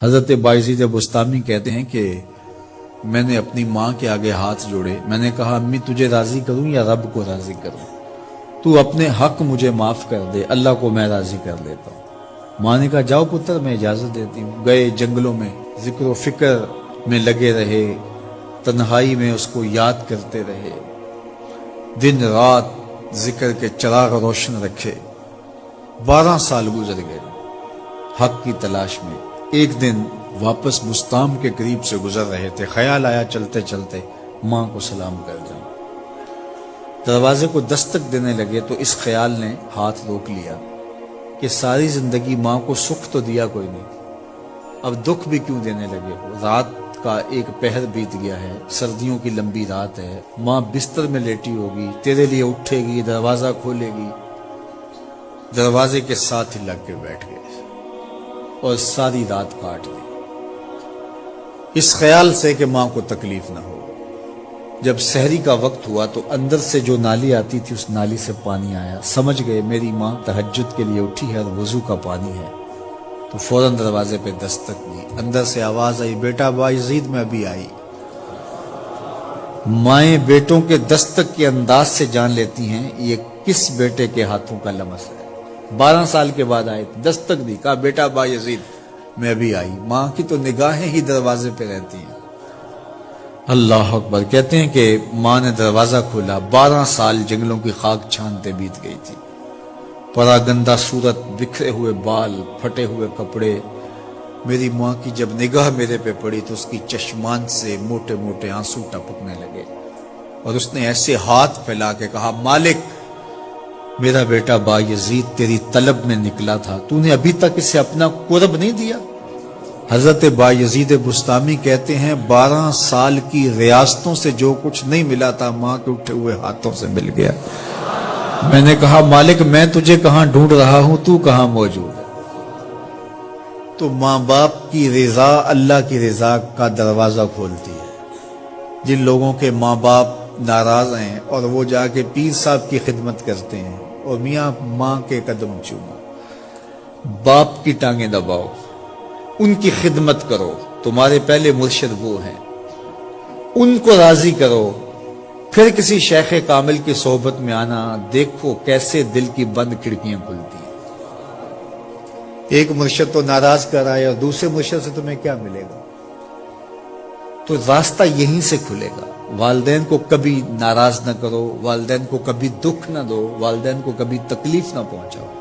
حضرت بایزید بستامی کہتے ہیں کہ میں نے اپنی ماں کے آگے ہاتھ جوڑے، میں نے کہا امی تجھے راضی کروں یا رب کو راضی کروں؟ تو اپنے حق مجھے معاف کر دے، اللہ کو میں راضی کر لیتا ہوں۔ ماں نے کہا جاؤ پتر میں اجازت دیتی ہوں۔ گئے جنگلوں میں ذکر و فکر میں لگے رہے، تنہائی میں اس کو یاد کرتے رہے، دن رات ذکر کے چراغ روشن رکھے۔ 12 سال گزر گئے حق کی تلاش میں۔ ایک دن واپس بستام کے قریب سے گزر رہے تھے، خیال آیا چلتے چلتے ماں کو سلام کر جاؤں۔ دروازے کو دستک دینے لگے تو اس خیال نے ہاتھ روک لیا کہ ساری زندگی ماں کو سکھ تو دیا کوئی نہیں، اب دکھ بھی کیوں دینے لگے ہو؟ رات کا ایک پہر بیت گیا ہے، سردیوں کی لمبی رات ہے، ماں بستر میں لیٹی ہوگی، تیرے لیے اٹھے گی، دروازہ کھولے گی۔ دروازے کے ساتھ ہی لگ کے بیٹھ گئے اور ساری رات کاٹ دی، اس خیال سے کہ ماں کو تکلیف نہ ہو۔ جب سحری کا وقت ہوا تو اندر سے جو نالی آتی تھی اس نالی سے پانی آیا، سمجھ گئے میری ماں تہجد کے لیے اٹھی ہے اور وضو کا پانی ہے، تو فوراً دروازے پہ دستک دی۔ اندر سے آواز آئی بیٹا بایزید میں ابھی آئی۔ مائیں بیٹوں کے دستک کے انداز سے جان لیتی ہیں یہ کس بیٹے کے ہاتھوں کا لمس ہے۔ 12 سال کے بعد آئے، دستک دی، کہا بیٹا بایزید میں ابھی آئی۔ ماں کی تو نگاہیں ہی دروازے پہ رہتی ہیں۔ اللہ اکبر۔ کہتے ہیں کہ ماں نے دروازہ کھولا، 12 سال جنگلوں کی خاک چھانتے بیت گئی تھی، پراگندہ صورت، بکھرے ہوئے بال، پھٹے ہوئے کپڑے۔ میری ماں کی جب نگاہ میرے پہ پڑی تو اس کی چشمان سے موٹے موٹے آنسو ٹپکنے لگے، اور اس نے ایسے ہاتھ پھیلا کے کہا مالک میرا بیٹا بایزید تیری طلب میں نکلا تھا، تو نے ابھی تک اسے اپنا قرب نہیں دیا۔ حضرت بایزید بستامی کہتے ہیں 12 سال کی ریاستوں سے جو کچھ نہیں ملا تھا ماں کے اٹھے ہوئے ہاتھوں سے مل گیا۔ میں نے کہا مالک میں تجھے کہاں ڈھونڈ رہا ہوں، تو کہاں موجود ہے؟ تو ماں باپ کی رضا اللہ کی رضا کا دروازہ کھولتی ہے۔ جن لوگوں کے ماں باپ ناراض ہیں اور وہ جا کے پیر صاحب کی خدمت کرتے ہیں اور میاں ماں کے قدم چومو، باپ کی ٹانگیں دباؤ، ان کی خدمت کرو، تمہارے پہلے مرشد وہ ہیں، ان کو راضی کرو، پھر کسی شیخ کامل کی صحبت میں آنا، دیکھو کیسے دل کی بند کھڑکیاں کھلتی ہیں۔ ایک مرشد تو ناراض کر آئے اور دوسرے مرشد سے تمہیں کیا ملے گا؟ تو راستہ یہیں سے کھلے گا۔ والدین کو کبھی ناراض نہ کرو، والدین کو کبھی دکھ نہ دو، والدین کو کبھی تکلیف نہ پہنچاؤ۔